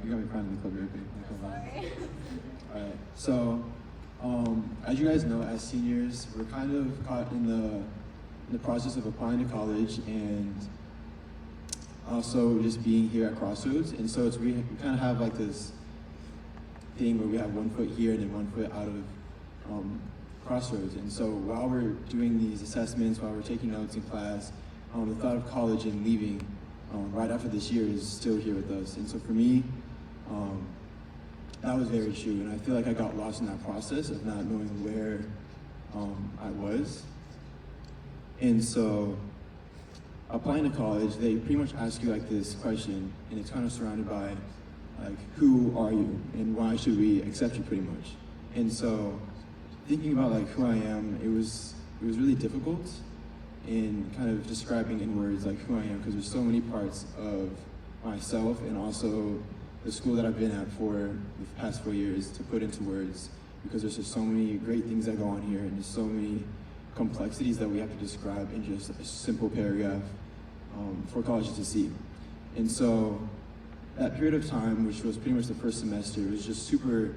you got me crying in the club real quick. Alright, so as you guys know, as seniors, we're kind of caught in the process of applying to college and also just being here at Crossroads. And so we kind of have like this thing where we have 1 foot here and then 1 foot out of Crossroads. And so while we're doing these assessments, while we're taking notes in class, the thought of college and leaving right after this year is still here with us. And so for me, that was very true. And I feel like I got lost in that process of not knowing where I was. And so applying to college, they pretty much ask you like this question, and it's kind of surrounded by like, who are you and why should we accept you pretty much? And so thinking about like who I am, it was really difficult in kind of describing in words like who I am, because there's so many parts of myself and also the school that I've been at for the past 4 years to put into words, because there's just so many great things that go on here and there's so many complexities that we have to describe in just a simple paragraph for colleges to see. And so that period of time, which was pretty much the first semester, was just super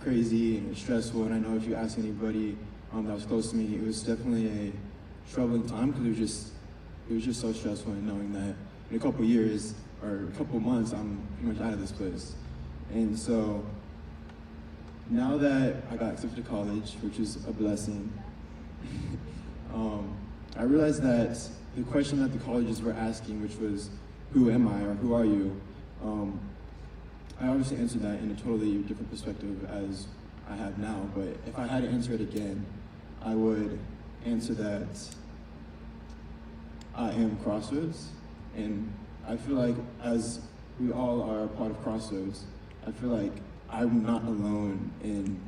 crazy and stressful. And I know if you ask anybody that was close to me, it was definitely a troubling time, because it was just so stressful, and knowing that in a couple years or a couple months, I'm pretty much out of this place. And so now that I got accepted to college, which is a blessing, I realized that the question that the colleges were asking, which was, who am I, or who are you? I obviously answered that in a totally different perspective as I have now, but if I had to answer it again, I would answer that I am Crossroads. And I feel like as we all are a part of Crossroads, I feel like I'm not alone in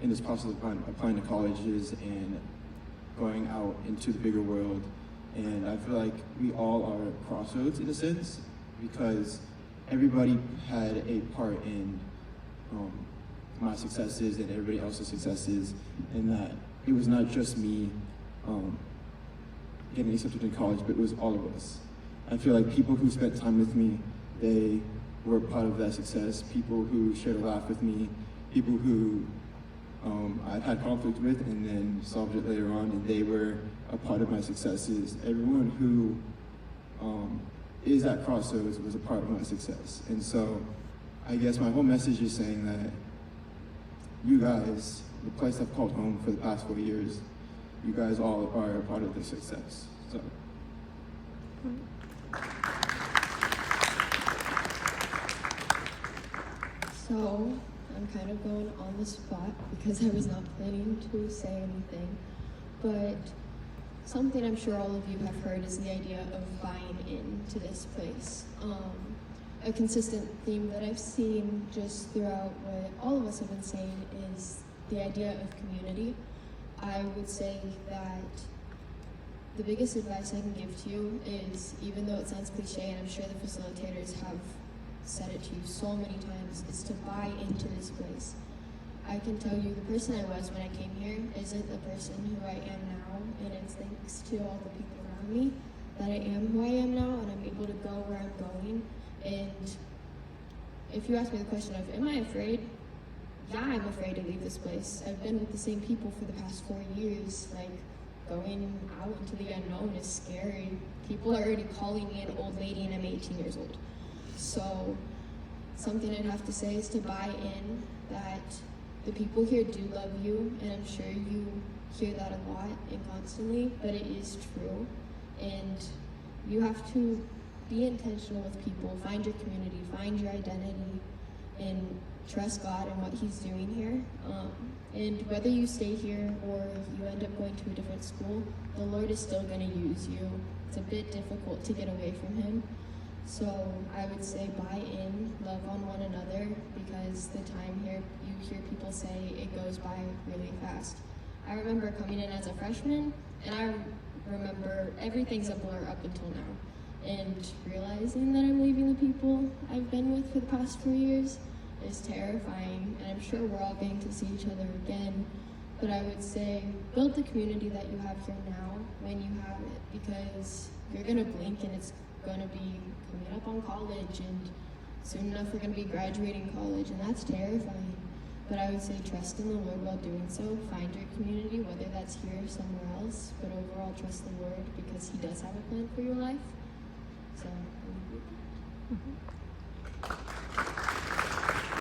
this process of applying to colleges and going out into the bigger world. And I feel like we all are at Crossroads in a sense, because everybody had a part in my successes and everybody else's successes, and that it was not just me getting accepted in college, but it was all of us. I feel like people who spent time with me, they were part of that success. People who shared a laugh with me, people who I've had conflict with and then solved it later on, and they were a part of my successes. Everyone who is at Crossroads was a part of my success. And so I guess my whole message is saying that you guys, the place I've called home for the past 4 years, you guys all are a part of the success. So I'm kind of going on the spot because I was not planning to say anything, but something I'm sure all of you have heard is the idea of buying into this place. A consistent theme that I've seen just throughout what all of us have been saying is the idea of community. I would say that the biggest advice I can give to you is, even though it sounds cliche, and I'm sure the facilitators have said it to you so many times, is to buy into this place. I can tell you the person I was when I came here isn't the person who I am now, and it's thanks to all the people around me that I am who I am now, and I'm able to go where I'm going. And if you ask me the question of, am I afraid? Yeah, I'm afraid to leave this place. I've been with the same people for the past 4 years. Like, going out into the unknown is scary. People are already calling me an old lady and I'm 18 years old. So something I'd have to say is to buy in that the people here do love you, and I'm sure you hear that a lot and constantly, but it is true. And you have to be intentional with people, find your community, find your identity, and trust God and what He's doing here. And whether you stay here or you end up going to a different school, the Lord is still going to use you. It's a bit difficult to get away from Him. So I would say buy in, love on one another, because the time here, you hear people say it goes by really fast. I remember coming in as a freshman, and I remember everything's a blur up until now. And realizing that I'm leaving the people I've been with for the past 4 years is terrifying, and I'm sure we're all getting to see each other again. But I would say build the community that you have here now when you have it, because you're gonna blink and it's gonna be coming up on college, and soon enough we're gonna be graduating college, and that's terrifying. But I would say trust in the Lord while doing so. Find your community, whether that's here or somewhere else, but overall trust the Lord because He does have a plan for your life. So,